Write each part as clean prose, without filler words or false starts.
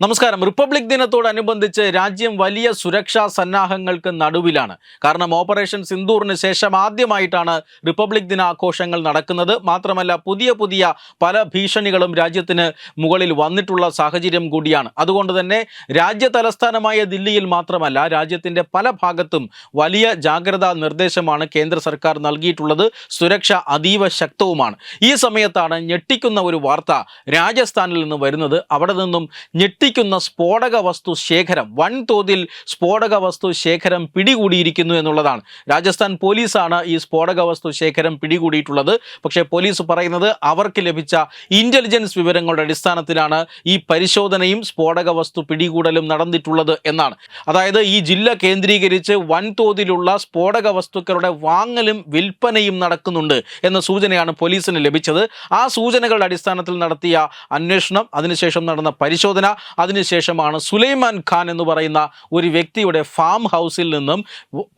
നമസ്കാരം. റിപ്പബ്ലിക് ദിനത്തോടനുബന്ധിച്ച് രാജ്യം വലിയ സുരക്ഷാ സന്നാഹങ്ങൾക്ക് നടുവിലാണ്. കാരണം ഓപ്പറേഷൻ സിന്ദൂറിന് ശേഷം ആദ്യമായിട്ടാണ് റിപ്പബ്ലിക് ദിനാഘോഷങ്ങൾ നടക്കുന്നത്. മാത്രമല്ല പുതിയ പല ഭീഷണികളും രാജ്യത്തിന് മുകളിൽ വന്നിട്ടുള്ള സാഹചര്യം കൂടിയാണ്. അതുകൊണ്ട് തന്നെ രാജ്യ തലസ്ഥാനമായ ദില്ലിയിൽ മാത്രമല്ല, രാജ്യത്തിൻ്റെ പല ഭാഗത്തും വലിയ ജാഗ്രതാ നിർദ്ദേശമാണ് കേന്ദ്ര സർക്കാർ നൽകിയിട്ടുള്ളത്. സുരക്ഷ അതീവ ശക്തവുമാണ്. ഈ സമയത്താണ് ഞെട്ടിക്കുന്ന ഒരു വാർത്ത രാജസ്ഥാനിൽ നിന്ന് വരുന്നത്. അവിടെ നിന്നും ഞെട്ടിക്കുന്ന സ്ഫോടക വസ്തു ശേഖരം, വൻതോതിൽ സ്ഫോടക വസ്തു ശേഖരം പിടികൂടിയിരിക്കുന്നു എന്നുള്ളതാണ്. രാജസ്ഥാൻ പോലീസാണ് ഈ സ്ഫോടക വസ്തു ശേഖരം പിടികൂടിയിട്ടുള്ളത്. പക്ഷേ പോലീസ് പറയുന്നത് അവർക്ക് ലഭിച്ച ഇൻ്റലിജൻസ് വിവരങ്ങളുടെ അടിസ്ഥാനത്തിലാണ് ഈ പരിശോധനയും സ്ഫോടക വസ്തു പിടികൂടലും നടന്നിട്ടുള്ളത് എന്നാണ്. അതായത് ഈ ജില്ല കേന്ദ്രീകരിച്ച് വൻതോതിലുള്ള സ്ഫോടക വസ്തുക്കളുടെ വാങ്ങലും വിൽപ്പനയും നടക്കുന്നുണ്ട് എന്ന സൂചനയാണ് പോലീസിന് ലഭിച്ചത്. ആ സൂചനകളുടെ അടിസ്ഥാനത്തിൽ നടത്തിയ അന്വേഷണം, അതിനുശേഷം നടന്ന പരിശോധന, അതിനുശേഷമാണ് സുലൈമാൻ ഖാൻ എന്ന് പറയുന്ന ഒരു വ്യക്തിയുടെ ഫാം ഹൗസിൽ നിന്നും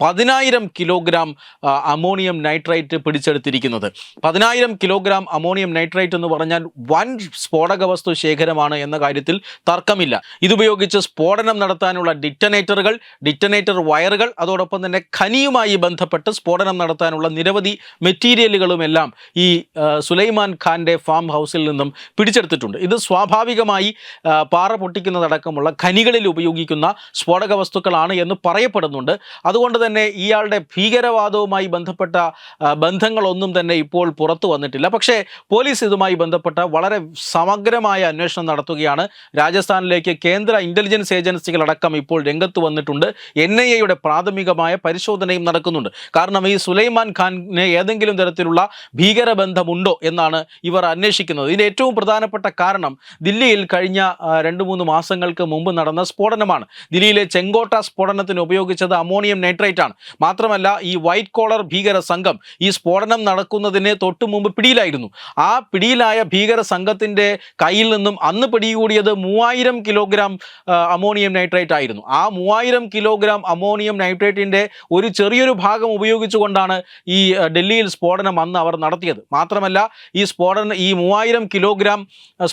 10,000 കിലോഗ്രാം അമോണിയം നൈട്രേറ്റ് പിടിച്ചെടുത്തിരിക്കുന്നത്. 10,000 കിലോഗ്രാം അമോണിയം നൈട്രേറ്റ് എന്ന് പറഞ്ഞാൽ വൻ സ്ഫോടക വസ്തു ശേഖരമാണ് എന്ന കാര്യത്തിൽ തർക്കമില്ല. ഇതുപയോഗിച്ച് സ്ഫോടനം നടത്താനുള്ള ഡിറ്റനേറ്റർ വയറുകൾ, അതോടൊപ്പം തന്നെ ഖനിയുമായി ബന്ധപ്പെട്ട് സ്ഫോടനം നടത്താനുള്ള നിരവധി മെറ്റീരിയലുകളുമെല്ലാം ഈ സുലൈമാൻ ഖാൻ്റെ ഫാം ഹൗസിൽ നിന്നും പിടിച്ചെടുത്തിട്ടുണ്ട്. ഇത് സ്വാഭാവികമായി പാറ പൊട്ടിക്കുന്നതടക്കമുള്ള ഖനികളിൽ ഉപയോഗിക്കുന്ന സ്ഫോടക വസ്തുക്കളാണ് എന്ന് പറയപ്പെടുന്നുണ്ട്. അതുകൊണ്ട് തന്നെ ഇയാളുടെ ഭീകരവാദവുമായി ബന്ധപ്പെട്ട ബന്ധങ്ങളൊന്നും തന്നെ ഇപ്പോൾ പുറത്തു വന്നിട്ടില്ല. പക്ഷേ പോലീസ് ഇതുമായി ബന്ധപ്പെട്ട വളരെ സമഗ്രമായ അന്വേഷണം നടത്തുകയാണ്. രാജസ്ഥാനിലേക്ക് കേന്ദ്ര ഇൻ്റലിജൻസ് ഏജൻസികളടക്കം ഇപ്പോൾ രംഗത്ത് വന്നിട്ടുണ്ട്. NIA പ്രാഥമികമായ പരിശോധനയും നടക്കുന്നുണ്ട്. കാരണം ഈ സുലൈമാൻ ഖാന് ഏതെങ്കിലും തരത്തിലുള്ള ഭീകരബന്ധമുണ്ടോ എന്നാണ് ഇവർ അന്വേഷിക്കുന്നത്. ഇതിൻ്റെ ഏറ്റവും പ്രധാനപ്പെട്ട കാരണം ദില്ലിയിൽ കഴിഞ്ഞ 2-3 മാസങ്ങൾക്ക് മുമ്പ് നടന്ന സ്ഫോടനമാണ്. ദില്ലിയിലെ ചെങ്കോട്ട സ്ഫോടനത്തിന് ഉപയോഗിച്ചത് അമോണിയം നൈട്രേറ്റ് ആണ്. മാത്രമല്ല ഈ വൈറ്റ് കോളർ ഭീകര സംഘം ഈ സ്ഫോടനം നടക്കുന്നതിന് തൊട്ടു മുമ്പ് പിടിയിലായിരുന്നു. ആ പിടിയിലായ ഭീകര സംഘത്തിൻ്റെ കയ്യിൽ നിന്നും അന്ന് പിടികൂടിയത് 3000 കിലോഗ്രാം അമോണിയം നൈട്രേറ്റ് ആയിരുന്നു. ആ 3000 കിലോഗ്രാം അമോണിയം നൈട്രേറ്റിൻ്റെ ഒരു ചെറിയൊരു ഭാഗം ഉപയോഗിച്ചുകൊണ്ടാണ് ഈ ഡൽഹിയിൽ സ്ഫോടനം അന്ന് അവർ നടത്തിയത്. മാത്രമല്ല ഈ 3000 കിലോഗ്രാം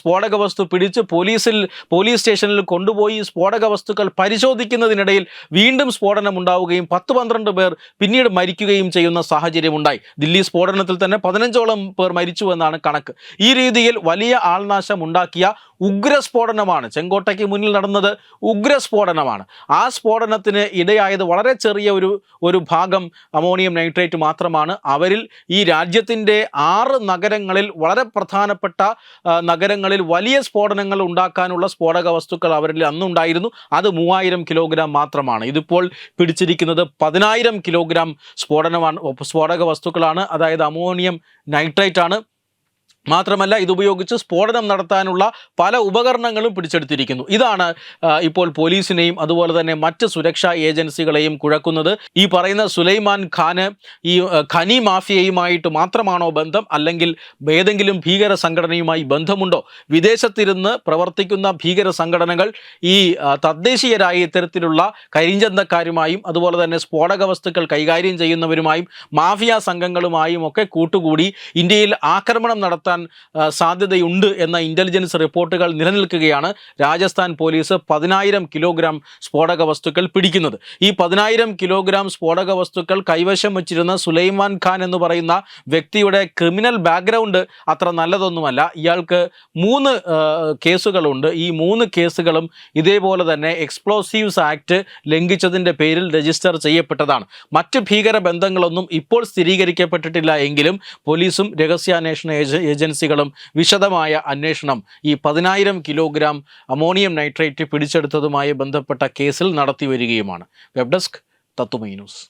സ്ഫോടക വസ്തു പിടിച്ച് പോലീസ് സ്റ്റേഷനിൽ കൊണ്ടുപോയി സ്ഫോടക വസ്തുക്കൾ പരിശോധിക്കുന്നതിനിടയിൽ വീണ്ടും സ്ഫോടനം ഉണ്ടാവുകയും 10-12 പേർ പിന്നീട് മരിക്കുകയും ചെയ്യുന്ന സാഹചര്യമുണ്ടായി. ദില്ലി സ്ഫോടനത്തിൽ തന്നെ 15ഓളം പേർ മരിച്ചു എന്നാണ് കണക്ക്. ഈ രീതിയിൽ വലിയ ആൾനാശം ഉണ്ടാക്കിയ ഉഗ്രസ്ഫോടനമാണ് ചെങ്കോട്ടയ്ക്ക് മുന്നിൽ നടന്നത്. ഉഗ്രസ്ഫോടനമാണ്. ആ സ്ഫോടനത്തിന് ഇടയായത് വളരെ ചെറിയ ഒരു ഭാഗം അമോണിയം നൈട്രേറ്റ് മാത്രമാണ്. അവരിൽ ഈ രാജ്യത്തിൻ്റെ 6 നഗരങ്ങളിൽ, വളരെ പ്രധാനപ്പെട്ട നഗരങ്ങളിൽ വലിയ സ്ഫോടനങ്ങൾ ഉണ്ടാക്കാനുള്ള സ്ഫോടക വസ്തുക്കൾ അവരിൽ അന്നുണ്ടായിരുന്നു. അത് 3000 കിലോഗ്രാം മാത്രമാണ്. ഇതിപ്പോൾ പിടിച്ചിരിക്കുന്നത് 10,000 കിലോഗ്രാം സ്ഫോടക വസ്തുക്കളാണ്. അതായത് അമോണിയം നൈട്രേറ്റ് ആണ്. മാത്രമല്ല ഇതുപയോഗിച്ച് സ്ഫോടനം നടത്താനുള്ള പല ഉപകരണങ്ങളും പിടിച്ചെടുത്തിരിക്കുന്നു. ഇതാണ് ഇപ്പോൾ പോലീസിനെയും അതുപോലെ തന്നെ മറ്റ് സുരക്ഷാ ഏജൻസികളെയും കുഴക്കുന്നത്. ഈ പറയുന്ന സുലൈമാൻ ഖാന് ഈ ഖനി മാഫിയയുമായിട്ട് മാത്രമാണോ ബന്ധം, അല്ലെങ്കിൽ ഏതെങ്കിലും ഭീകര സംഘടനയുമായി ബന്ധമുണ്ടോ? വിദേശത്തിരുന്ന് പ്രവർത്തിക്കുന്ന ഭീകര സംഘടനകൾ ഈ തദ്ദേശീയരായ ഇത്തരത്തിലുള്ള കരിഞ്ചന്തക്കാരുമായും അതുപോലെ തന്നെ സ്ഫോടക വസ്തുക്കൾ കൈകാര്യം ചെയ്യുന്നവരുമായും മാഫിയ സംഘങ്ങളുമായും ഒക്കെ കൂട്ടുകൂടി ഇന്ത്യയിൽ ആക്രമണം നടത്താൻ സാധ്യതയുണ്ട് എന്ന ഇൻ്റലിജൻസ് റിപ്പോർട്ടുകൾ നിലനിൽക്കുകയാണ്. രാജസ്ഥാൻ പോലീസ് 10,000 കിലോഗ്രാം സ്ഫോടക വസ്തുക്കൾ പിടിക്കുന്നത്. ഈ 10,000 കിലോഗ്രാം സ്ഫോടക വസ്തുക്കൾ കൈവശം വച്ചിരുന്ന സുലൈമാൻ ഖാൻ എന്ന് പറയുന്ന വ്യക്തിയുടെ ക്രിമിനൽ ബാക്ക്ഗ്രൗണ്ട് അത്ര നല്ലതൊന്നുമല്ല. ഇയാൾക്ക് 3 കേസുകളുണ്ട്. ഈ 3 കേസുകളും ഇതേപോലെ തന്നെ എക്സ്പ്ലോസീവ്സ് ആക്ട് ലംഘിച്ചതിൻ്റെ പേരിൽ രജിസ്റ്റർ ചെയ്യപ്പെട്ടതാണ്. മറ്റ് ഭീകര ബന്ധങ്ങളൊന്നും ഇപ്പോൾ സ്ഥിരീകരിക്കപ്പെട്ടിട്ടില്ല എങ്കിലും പോലീസും രഹസ്യാന്വേഷണ ഏജൻസികളും വിശദമായ അന്വേഷണം ഈ 10,000 കിലോഗ്രാം അമോണിയം നൈട്രേറ്റ് പിടിച്ചെടുത്തതുമായി ബന്ധപ്പെട്ട കേസിൽ നടത്തി വരികയുമാണ്. വെബ് ഡെസ്ക് തത്തുമൈ ന്യൂസ്.